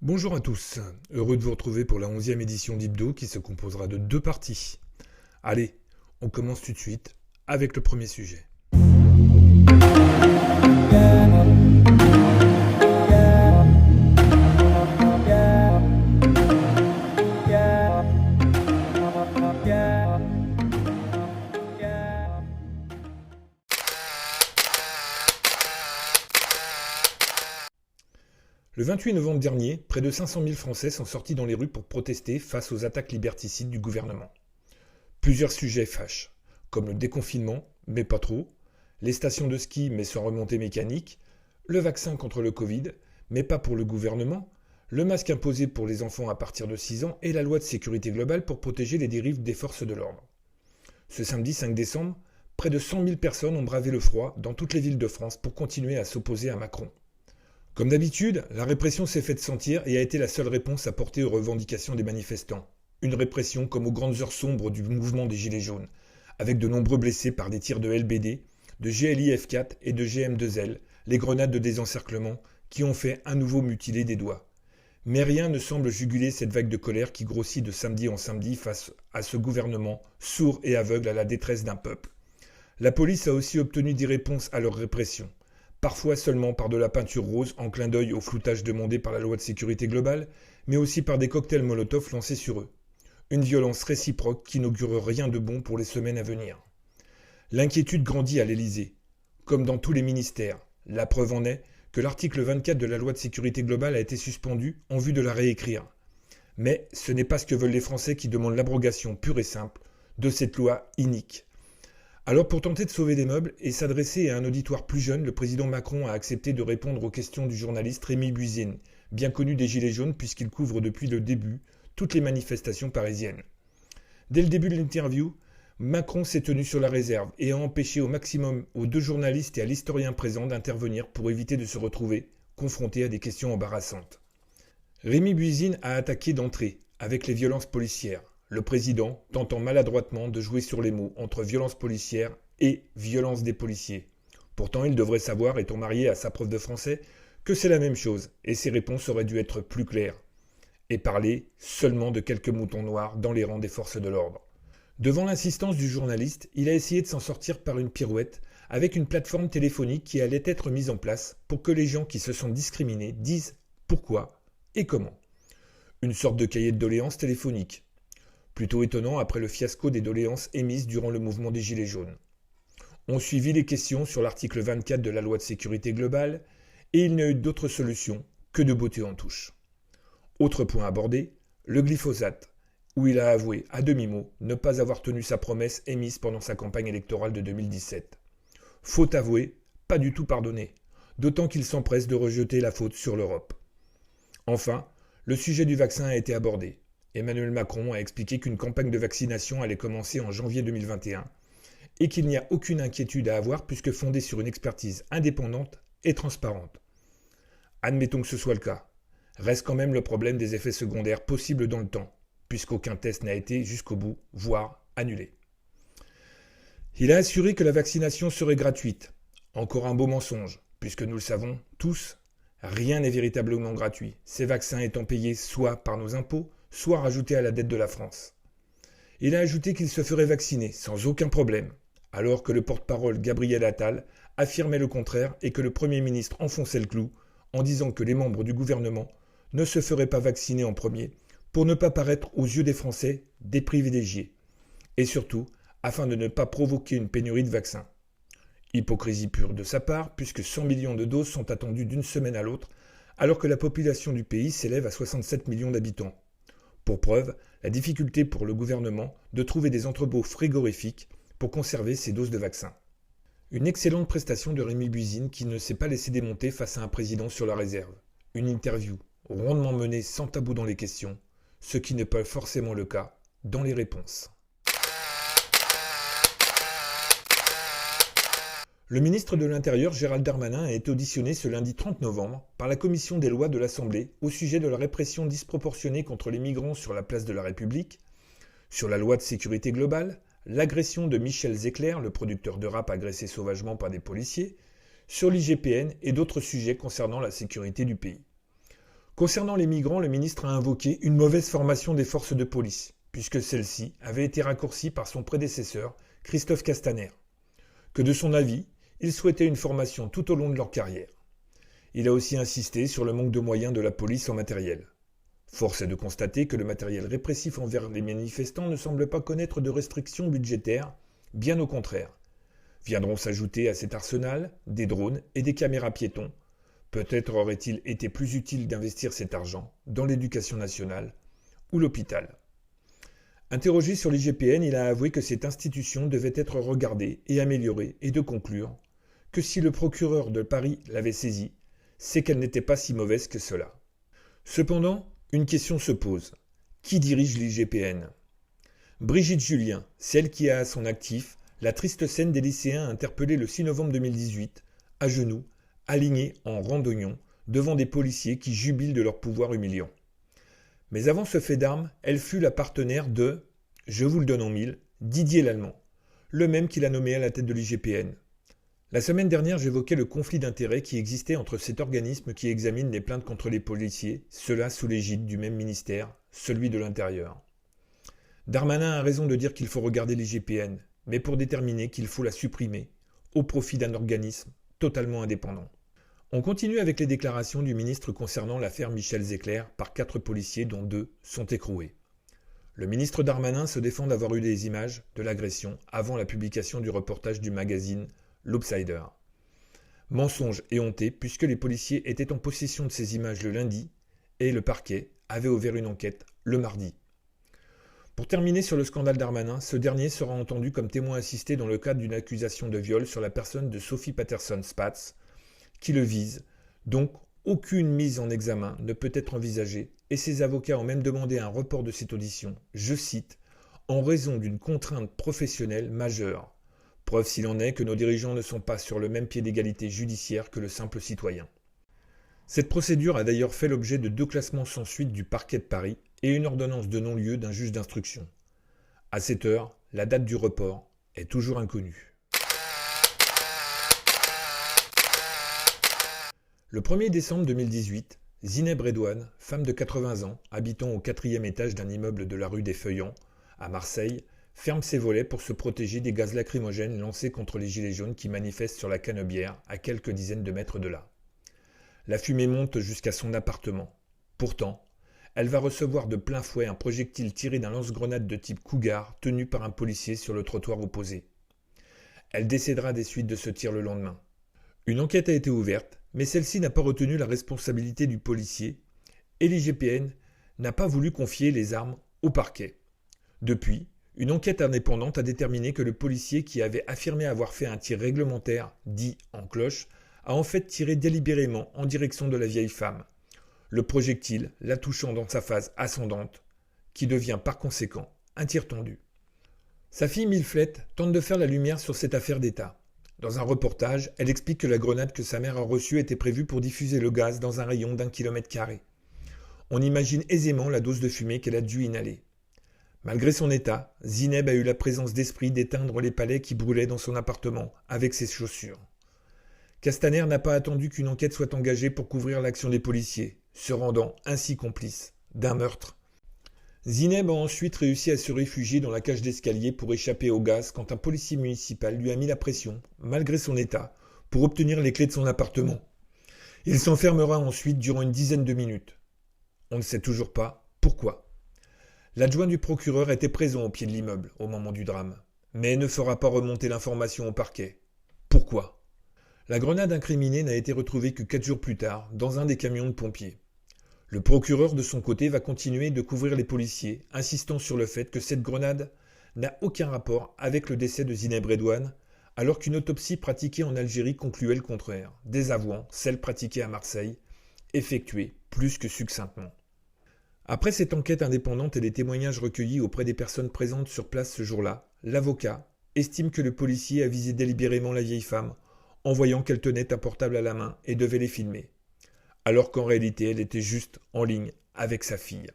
Bonjour à tous, heureux de vous retrouver pour la 11e édition d'Hebdo qui se composera de 2 parties. Allez, on commence tout de suite avec le premier sujet. Le 28 novembre dernier, près de 500 000 Français sont sortis dans les rues pour protester face aux attaques liberticides du gouvernement. Plusieurs sujets fâchent, comme le déconfinement, mais pas trop, les stations de ski mais sans remontée mécanique, le vaccin contre le Covid, mais pas pour le gouvernement, le masque imposé pour les enfants à partir de 6 ans et la loi de sécurité globale pour protéger les dérives des forces de l'ordre. Ce samedi 5 décembre, près de 100 000 personnes ont bravé le froid dans toutes les villes de France pour continuer à s'opposer à Macron. Comme d'habitude, la répression s'est faite sentir et a été la seule réponse apportée aux revendications des manifestants. Une répression comme aux grandes heures sombres du mouvement des Gilets jaunes, avec de nombreux blessés par des tirs de LBD, de GLI-F4 et de GM2L, les grenades de désencerclement qui ont fait à nouveau mutiler des doigts. Mais rien ne semble juguler cette vague de colère qui grossit de samedi en samedi face à ce gouvernement sourd et aveugle à la détresse d'un peuple. La police a aussi obtenu des réponses à leur répression. Parfois seulement par de la peinture rose en clin d'œil au floutage demandé par la loi de sécurité globale, mais aussi par des cocktails Molotov lancés sur eux. Une violence réciproque qui n'augure rien de bon pour les semaines à venir. L'inquiétude grandit à l'Élysée. Comme dans tous les ministères, la preuve en est que l'article 24 de la loi de sécurité globale a été suspendu en vue de la réécrire. Mais ce n'est pas ce que veulent les Français qui demandent l'abrogation pure et simple de cette loi inique. Alors pour tenter de sauver des meubles et s'adresser à un auditoire plus jeune, le président Macron a accepté de répondre aux questions du journaliste Rémi Buisine, bien connu des Gilets jaunes puisqu'il couvre depuis le début toutes les manifestations parisiennes. Dès le début de l'interview, Macron s'est tenu sur la réserve et a empêché au maximum aux 2 journalistes et à l'historien présent d'intervenir pour éviter de se retrouver confrontés à des questions embarrassantes. Rémi Buisine a attaqué d'entrée avec les violences policières. Le président tentant maladroitement de jouer sur les mots entre violence policière et violence des policiers. Pourtant, il devrait savoir, étant marié à sa prof de français, que c'est la même chose, et ses réponses auraient dû être plus claires. Et parler seulement de quelques moutons noirs dans les rangs des forces de l'ordre. Devant l'insistance du journaliste, il a essayé de s'en sortir par une pirouette, avec une plateforme téléphonique qui allait être mise en place pour que les gens qui se sentent discriminés disent pourquoi et comment. Une sorte de cahier de doléances téléphonique. Plutôt étonnant après le fiasco des doléances émises durant le mouvement des Gilets jaunes. On suivit les questions sur l'article 24 de la loi de sécurité globale et il n'y a eu d'autre solution que de botter en touche. Autre point abordé, le glyphosate, où il a avoué à demi-mot ne pas avoir tenu sa promesse émise pendant sa campagne électorale de 2017. Faute avouée, pas du tout pardonnée, d'autant qu'il s'empresse de rejeter la faute sur l'Europe. Enfin, le sujet du vaccin a été abordé. Emmanuel Macron a expliqué qu'une campagne de vaccination allait commencer en janvier 2021 et qu'il n'y a aucune inquiétude à avoir puisque fondée sur une expertise indépendante et transparente. Admettons que ce soit le cas. Reste quand même le problème des effets secondaires possibles dans le temps, puisqu'aucun test n'a été jusqu'au bout, voire annulé. Il a assuré que la vaccination serait gratuite. Encore un beau mensonge, puisque nous le savons tous, rien n'est véritablement gratuit, ces vaccins étant payés soit par nos impôts, soit rajouté à la dette de la France. Il a ajouté qu'il se ferait vacciner sans aucun problème, alors que le porte-parole Gabriel Attal affirmait le contraire et que le Premier ministre enfonçait le clou en disant que les membres du gouvernement ne se feraient pas vacciner en premier pour ne pas paraître aux yeux des Français des privilégiés, et surtout afin de ne pas provoquer une pénurie de vaccins. Hypocrisie pure de sa part, puisque 100 millions de doses sont attendues d'une semaine à l'autre, alors que la population du pays s'élève à 67 millions d'habitants. Pour preuve, la difficulté pour le gouvernement de trouver des entrepôts frigorifiques pour conserver ces doses de vaccins. Une excellente prestation de Rémi Buisine qui ne s'est pas laissé démonter face à un président sur la réserve. Une interview rondement menée sans tabou dans les questions, ce qui n'est pas forcément le cas dans les réponses. Le ministre de l'Intérieur, Gérald Darmanin, a été auditionné ce lundi 30 novembre par la commission des lois de l'Assemblée au sujet de la répression disproportionnée contre les migrants sur la place de la République, sur la loi de sécurité globale, l'agression de Michel Zecler, le producteur de rap agressé sauvagement par des policiers, sur l'IGPN et d'autres sujets concernant la sécurité du pays. Concernant les migrants, le ministre a invoqué une mauvaise formation des forces de police, puisque celle-ci avait été raccourcie par son prédécesseur, Christophe Castaner. Que de son avis, il souhaitait une formation tout au long de leur carrière. Il a aussi insisté sur le manque de moyens de la police en matériel. Force est de constater que le matériel répressif envers les manifestants ne semble pas connaître de restrictions budgétaires, bien au contraire. Viendront s'ajouter à cet arsenal des drones et des caméras piétons. Peut-être aurait-il été plus utile d'investir cet argent dans l'éducation nationale ou l'hôpital. Interrogé sur l'IGPN, il a avoué que cette institution devait être regardée et améliorée et de conclure que si le procureur de Paris l'avait saisie, c'est qu'elle n'était pas si mauvaise que cela. Cependant, une question se pose. Qui dirige l'IGPN ? Brigitte Julien, celle qui a à son actif la triste scène des lycéens interpellés le 6 novembre 2018, à genoux, alignés en rang d'oignons, devant des policiers qui jubilent de leur pouvoir humiliant. Mais avant ce fait d'armes, elle fut la partenaire de, je vous le donne en mille, Didier Lallemand, le même qu'il a nommé à la tête de l'IGPN. La semaine dernière, j'évoquais le conflit d'intérêts qui existait entre cet organisme qui examine les plaintes contre les policiers, cela sous l'égide du même ministère, celui de l'Intérieur. Darmanin a raison de dire qu'il faut regarder l'IGPN, mais pour déterminer qu'il faut la supprimer, au profit d'un organisme totalement indépendant. On continue avec les déclarations du ministre concernant l'affaire Michel Zecler par 4 policiers dont 2 sont écroués. Le ministre Darmanin se défend d'avoir eu des images de l'agression avant la publication du reportage du magazine L'Obsider. Mensonge éhonté puisque les policiers étaient en possession de ces images le lundi et le parquet avait ouvert une enquête le mardi. Pour terminer sur le scandale Darmanin, ce dernier sera entendu comme témoin assisté dans le cadre d'une accusation de viol sur la personne de Sophie Patterson-Spatz, qui le vise, donc aucune mise en examen ne peut être envisagée et ses avocats ont même demandé un report de cette audition, je cite, « en raison d'une contrainte professionnelle majeure ». Preuve s'il en est que nos dirigeants ne sont pas sur le même pied d'égalité judiciaire que le simple citoyen. Cette procédure a d'ailleurs fait l'objet de 2 classements sans suite du parquet de Paris et une ordonnance de non-lieu d'un juge d'instruction. À cette heure, la date du report est toujours inconnue. Le 1er décembre 2018, Zineb Redouane, femme de 80 ans, habitant au 4e étage d'un immeuble de la rue des Feuillants, à Marseille, ferme ses volets pour se protéger des gaz lacrymogènes lancés contre les gilets jaunes qui manifestent sur la Canebière, à quelques dizaines de mètres de là. La fumée monte jusqu'à son appartement. Pourtant, elle va recevoir de plein fouet un projectile tiré d'un lance-grenade de type Cougar tenu par un policier sur le trottoir opposé. Elle décédera des suites de ce tir le lendemain. Une enquête a été ouverte, mais celle-ci n'a pas retenu la responsabilité du policier et l'IGPN n'a pas voulu confier les armes au parquet. Depuis, une enquête indépendante a déterminé que le policier qui avait affirmé avoir fait un tir réglementaire, dit en cloche, a en fait tiré délibérément en direction de la vieille femme, le projectile la touchant dans sa phase ascendante, qui devient par conséquent un tir tendu. Sa fille Milflette tente de faire la lumière sur cette affaire d'État. Dans un reportage, elle explique que la grenade que sa mère a reçue était prévue pour diffuser le gaz dans un rayon d'1 km². On imagine aisément la dose de fumée qu'elle a dû inhaler. Malgré son état, Zineb a eu la présence d'esprit d'éteindre les palets qui brûlaient dans son appartement avec ses chaussures. Castaner n'a pas attendu qu'une enquête soit engagée pour couvrir l'action des policiers, se rendant ainsi complice d'un meurtre. Zineb a ensuite réussi à se réfugier dans la cage d'escalier pour échapper au gaz quand un policier municipal lui a mis la pression, malgré son état, pour obtenir les clés de son appartement. Il s'enfermera ensuite durant une dizaine de minutes. On ne sait toujours pas pourquoi. L'adjoint du procureur était présent au pied de l'immeuble au moment du drame, mais ne fera pas remonter l'information au parquet. Pourquoi ? La grenade incriminée n'a été retrouvée que 4 jours plus tard dans un des camions de pompiers. Le procureur de son côté va continuer de couvrir les policiers, insistant sur le fait que cette grenade n'a aucun rapport avec le décès de Zineb Redouane, alors qu'une autopsie pratiquée en Algérie concluait le contraire, désavouant celle pratiquée à Marseille, effectuée plus que succinctement. Après cette enquête indépendante et les témoignages recueillis auprès des personnes présentes sur place ce jour-là, l'avocat estime que le policier a visé délibérément la vieille femme en voyant qu'elle tenait un portable à la main et devait les filmer, alors qu'en réalité elle était juste en ligne avec sa fille.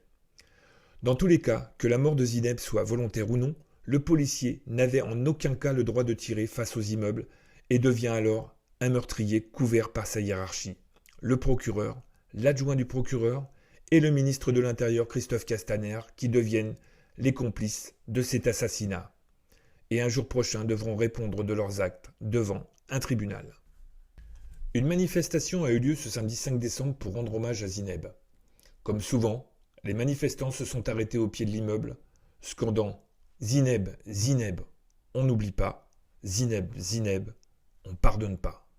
Dans tous les cas, que la mort de Zineb soit volontaire ou non, le policier n'avait en aucun cas le droit de tirer face aux immeubles et devient alors un meurtrier couvert par sa hiérarchie, le procureur, l'adjoint du procureur et le ministre de l'Intérieur Christophe Castaner qui deviennent les complices de cet assassinat. Et un jour prochain devront répondre de leurs actes devant un tribunal. Une manifestation a eu lieu ce samedi 5 décembre pour rendre hommage à Zineb. Comme souvent, les manifestants se sont arrêtés au pied de l'immeuble, scandant « Zineb, Zineb, on n'oublie pas, Zineb, Zineb, on pardonne pas ».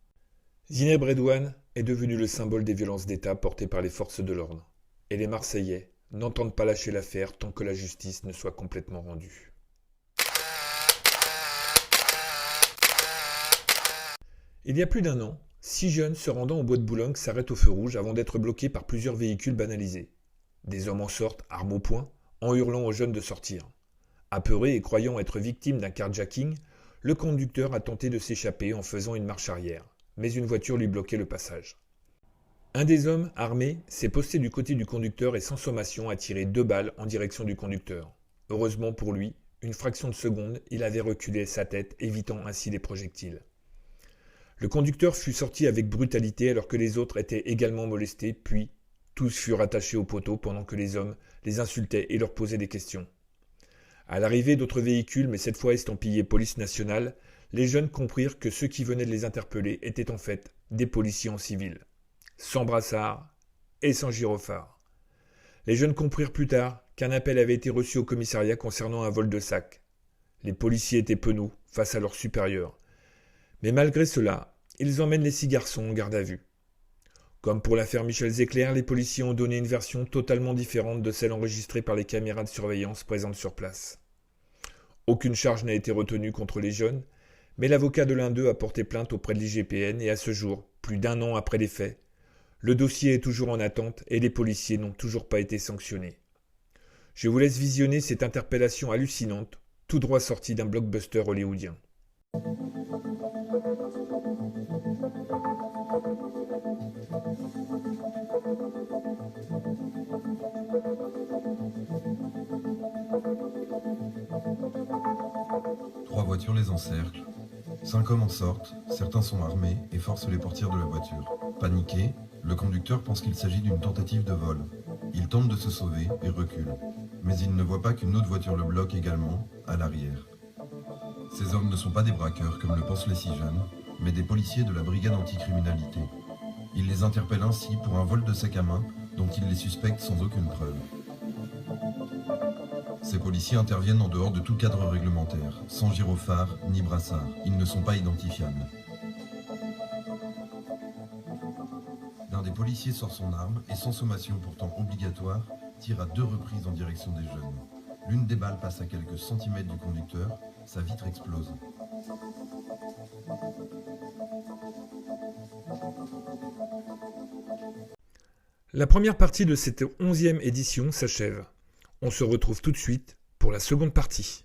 Zineb Redouane est devenu le symbole des violences d'État portées par les forces de l'ordre. Et les Marseillais n'entendent pas lâcher l'affaire tant que la justice ne soit complètement rendue. Il y a plus d'un an, 6 jeunes se rendant au bois de Boulogne s'arrêtent au feu rouge avant d'être bloqués par plusieurs véhicules banalisés. Des hommes en sortent, armes au poing, en hurlant aux jeunes de sortir. Apeuré et croyant être victime d'un carjacking, le conducteur a tenté de s'échapper en faisant une marche arrière, mais une voiture lui bloquait le passage. Un des hommes, armé, s'est posté du côté du conducteur et sans sommation a tiré 2 balles en direction du conducteur. Heureusement pour lui, une fraction de seconde, il avait reculé sa tête, évitant ainsi les projectiles. Le conducteur fut sorti avec brutalité alors que les autres étaient également molestés, puis tous furent attachés au poteau pendant que les hommes les insultaient et leur posaient des questions. À l'arrivée d'autres véhicules, mais cette fois estampillés police nationale, les jeunes comprirent que ceux qui venaient de les interpeller étaient en fait des policiers en civil, sans brassard et sans gyrophare. Les jeunes comprirent plus tard qu'un appel avait été reçu au commissariat concernant un vol de sac. Les policiers étaient penauds face à leurs supérieurs. Mais malgré cela, ils emmènent les 6 garçons en garde à vue. Comme pour l'affaire Michel Zecler, les policiers ont donné une version totalement différente de celle enregistrée par les caméras de surveillance présentes sur place. Aucune charge n'a été retenue contre les jeunes, mais l'avocat de l'un d'eux a porté plainte auprès de l'IGPN et à ce jour, plus d'1 an après les faits, le dossier est toujours en attente et les policiers n'ont toujours pas été sanctionnés. Je vous laisse visionner cette interpellation hallucinante, tout droit sortie d'un blockbuster hollywoodien. Trois voitures les encerclent. 5 hommes en sortent, certains sont armés et forcent les portières de la voiture. Paniqué, le conducteur pense qu'il s'agit d'une tentative de vol. Il tente de se sauver et recule. Mais il ne voit pas qu'une autre voiture le bloque également, à l'arrière. Ces hommes ne sont pas des braqueurs comme le pensent les 6 jeunes, mais des policiers de la brigade anticriminalité. Il les interpelle ainsi pour un vol de sac à main dont il les suspecte sans aucune preuve. Ces policiers interviennent en dehors de tout cadre réglementaire, sans gyrophare ni brassard. Ils ne sont pas identifiables. L'un des policiers sort son arme et, sans sommation pourtant obligatoire, tire à 2 reprises en direction des jeunes. L'une des balles passe à quelques centimètres du conducteur, sa vitre explose. La première partie de cette 11e édition s'achève. On se retrouve tout de suite pour la seconde partie.